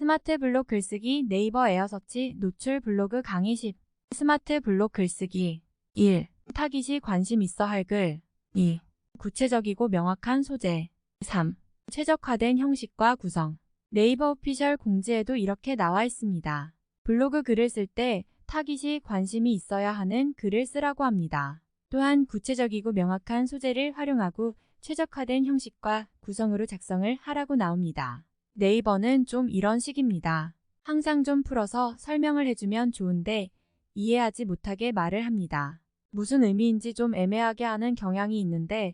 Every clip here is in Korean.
스마트 블록 글쓰기 네이버 에어서치 노출 블로그 강의 10. 스마트 블록 글쓰기 1. 타깃 시 관심 있어 할 글. 2. 구체적이고 명확한 소재. 3. 최적화된 형식과 구성. 네이버 오피셜 공지에도 이렇게 나와 있습니다. 블로그 글을 쓸 때 타깃이 관심이 있어야 하는 글을 쓰라고 합니다. 또한 구체적이고 명확한 소재를 활용하고 최적화된 형식과 구성으로 작성을 하라고 나옵니다. 네이버는 좀 이런 식입니다. 항상 좀 풀어서 설명을 해주면 좋은데 이해하지 못하게 말을 합니다. 무슨 의미인지 좀 애매하게 하는 경향이 있는데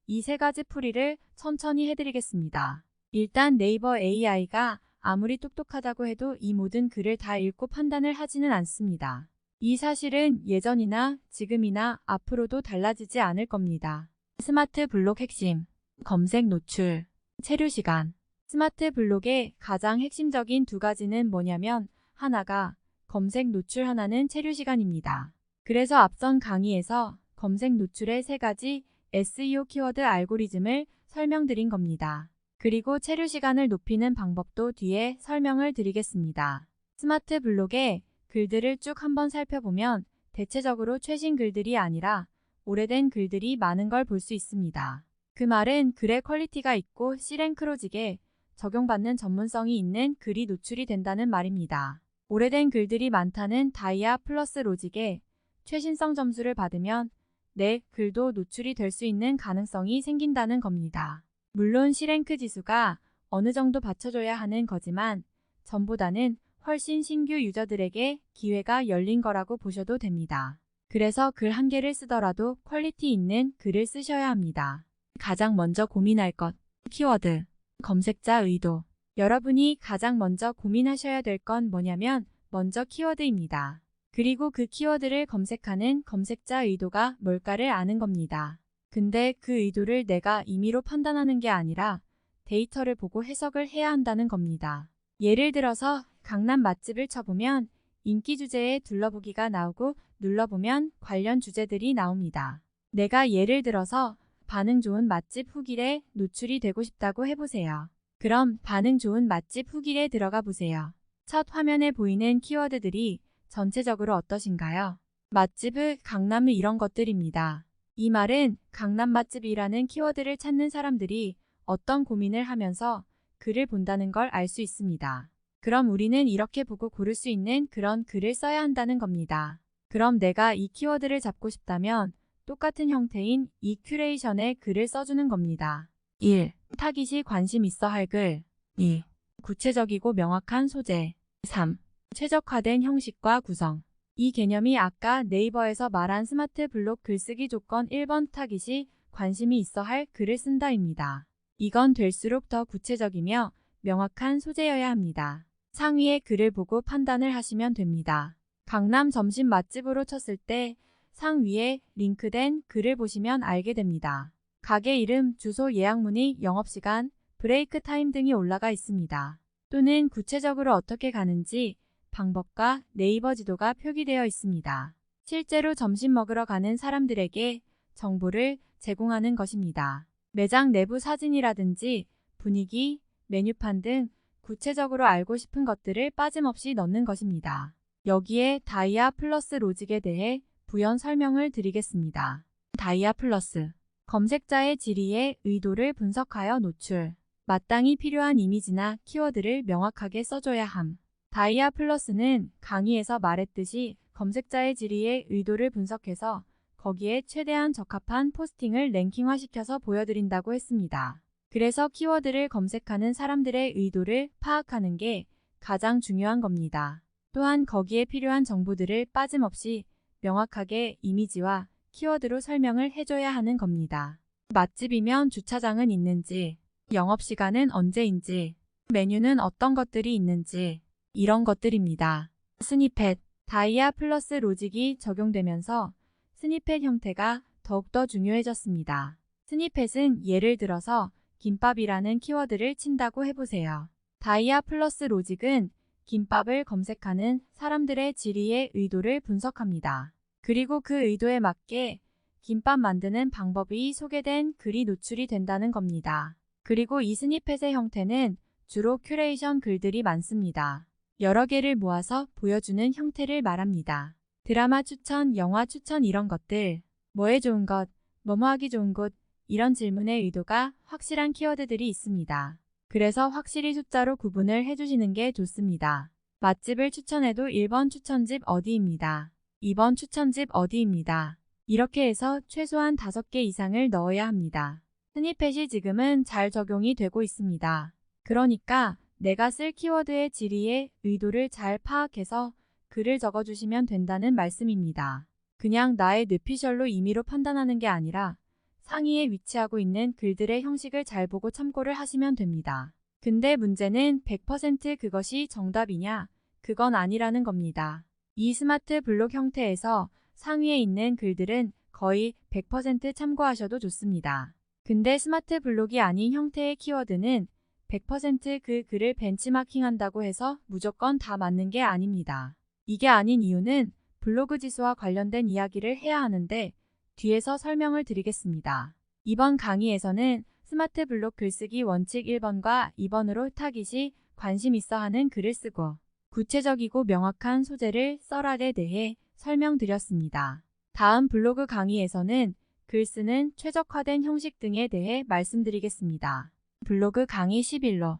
이 세 가지 풀이를 천천히 해드리겠습니다. 일단 네이버 AI가 아무리 똑똑하다고 해도 이 모든 글을 다 읽고 판단을 하지는 않습니다. 이 사실은 예전이나 지금이나 앞으로도 달라지지 않을 겁니다. 스마트 블록 핵심, 검색 노출, 체류 시간. 스마트 블록의 가장 핵심적인 두 가지는 뭐냐면 하나가 검색 노출, 하나는 체류 시간입니다. 그래서 앞선 강의에서 검색 노출의 세 가지 SEO 키워드 알고리즘을 설명드린 겁니다. 그리고 체류 시간을 높이는 방법도 뒤에 설명을 드리겠습니다. 스마트 블록의 글들을 쭉 한번 살펴보면 대체적으로 최신 글들이 아니라 오래된 글들이 많은 걸 볼 수 있습니다. 그 말은 글의 퀄리티가 있고 C랭크로직에 적용받는 전문성이 있는 글이 노출이 된다는 말입니다. 오래된 글들이 많다는 다이아 플러스 로직에 최신성 점수를 받으면 내 글도 노출이 될 수 있는 가능성이 생긴다는 겁니다. 물론 C랭크 지수가 어느 정도 받쳐줘야 하는 거지만 전보다는 훨씬 신규 유저들에게 기회가 열린 거라고 보셔도 됩니다. 그래서 글 한 개를 쓰더라도 퀄리티 있는 글을 쓰셔야 합니다. 가장 먼저 고민할 것, 키워드, 검색자 의도. 여러분이 가장 먼저 고민하셔야 될 건 뭐냐면 먼저 키워드입니다. 그리고 그 키워드를 검색하는 검색자 의도가 뭘까를 아는 겁니다. 근데 그 의도를 내가 임의로 판단하는 게 아니라 데이터를 보고 해석을 해야 한다는 겁니다. 예를 들어서 강남 맛집을 쳐보면 인기 주제에 둘러보기가 나오고 눌러보면 관련 주제들이 나옵니다. 내가 예를 들어서 반응 좋은 맛집 후기에 노출이 되고 싶다고 해보세요. 그럼 반응 좋은 맛집 후기에 들어가 보세요. 첫 화면에 보이는 키워드들이 전체적으로 어떠신가요? 맛집을, 강남을 이런 것들입니다. 이 말은 강남 맛집이라는 키워드를 찾는 사람들이 어떤 고민을 하면서 글을 본다는 걸 알 수 있습니다. 그럼 우리는 이렇게 보고 고를 수 있는 그런 글을 써야 한다는 겁니다. 그럼 내가 이 키워드를 잡고 싶다면 똑같은 형태인 이 큐레이션의 글을 써주는 겁니다. 1. 타깃이 관심 있어 할 글. 2. 구체적이고 명확한 소재. 3. 최적화된 형식과 구성. 이 개념이 아까 네이버에서 말한 스마트 블록 글쓰기 조건 1번 타깃이 관심이 있어 할 글을 쓴다입니다. 이건 될수록 더 구체적이며 명확한 소재여야 합니다. 상위의 글을 보고 판단을 하시면 됩니다. 강남 점심 맛집으로 쳤을 때 상위에 링크된 글을 보시면 알게 됩니다. 가게 이름, 주소, 예약 문의, 영업시간, 브레이크 타임 등이 올라가 있습니다. 또는 구체적으로 어떻게 가는지 방법과 네이버 지도가 표기되어 있습니다. 실제로 점심 먹으러 가는 사람들에게 정보를 제공하는 것입니다. 매장 내부 사진이라든지 분위기, 메뉴판 등 구체적으로 알고 싶은 것들을 빠짐없이 넣는 것입니다. 여기에 다이아 플러스 로직에 대해 부연 설명을 드리겠습니다. 다이아 플러스. 검색자의 질의의 의도를 분석하여 노출. 마땅히 필요한 이미지나 키워드를 명확하게 써줘야 함. 다이아 플러스는 강의에서 말했듯이 검색자의 질의의 의도를 분석해서 거기에 최대한 적합한 포스팅을 랭킹화시켜서 보여드린다고 했습니다. 그래서 키워드를 검색하는 사람들의 의도를 파악하는 게 가장 중요한 겁니다. 또한 거기에 필요한 정보들을 빠짐없이 명확하게 이미지와 키워드로 설명을 해줘야 하는 겁니다. 맛집이면 주차장은 있는지, 영업시간은 언제인지, 메뉴는 어떤 것들이 있는지 이런 것들입니다. 스니펫, 다이아 플러스 로직이 적용되면서 스니펫 형태가 더욱더 중요해졌습니다. 스니펫은 예를 들어서 김밥이라는 키워드를 친다고 해보세요. 다이아 플러스 로직은 김밥을 검색하는 사람들의 질의의 의도를 분석합니다. 그리고 그 의도에 맞게 김밥 만드는 방법이 소개된 글이 노출이 된다는 겁니다. 그리고 이 스니펫의 형태는 주로 큐레이션 글들이 많습니다. 여러 개를 모아서 보여주는 형태를 말합니다. 드라마 추천, 영화 추천 이런 것들, 뭐에 좋은 것, 뭐뭐 하기 좋은 곳 이런 질문의 의도가 확실한 키워드들이 있습니다. 그래서 확실히 숫자로 구분을 해주시는 게 좋습니다. 맛집을 추천해도 1번 추천집 어디입니다. 2번 추천집 어디입니다. 이렇게 해서 최소한 5개 이상을 넣어야 합니다. 스니펫이 지금은 잘 적용이 되고 있습니다. 그러니까 내가 쓸 키워드의 지리의 의도를 잘 파악해서 글을 적어주시면 된다는 말씀입니다. 그냥 나의 뇌피셜로 임의로 판단하는 게 아니라 상위에 위치하고 있는 글들의 형식을 잘 보고 참고를 하시면 됩니다. 근데 문제는 100% 그것이 정답이냐? 그건 아니라는 겁니다. 이 스마트 블록 형태에서 상위에 있는 글들은 거의 100% 참고하셔도 좋습니다. 근데 스마트 블록이 아닌 형태의 키워드는 100% 그 글을 벤치마킹한다고 해서 무조건 다 맞는 게 아닙니다. 이게 아닌 이유는 블로그 지수와 관련된 이야기를 해야 하는데 뒤에서 설명을 드리겠습니다. 이번 강의에서는 스마트 블록 글쓰기 원칙 1번과 2번으로 타깃 시 관심 있어 하는 글을 쓰고 구체적이고 명확한 소재를 써라에 대해 설명드렸습니다. 다음 블로그 강의에서는 글 쓰는 최적화된 형식 등에 대해 말씀드리겠습니다. 블로그 강의 11로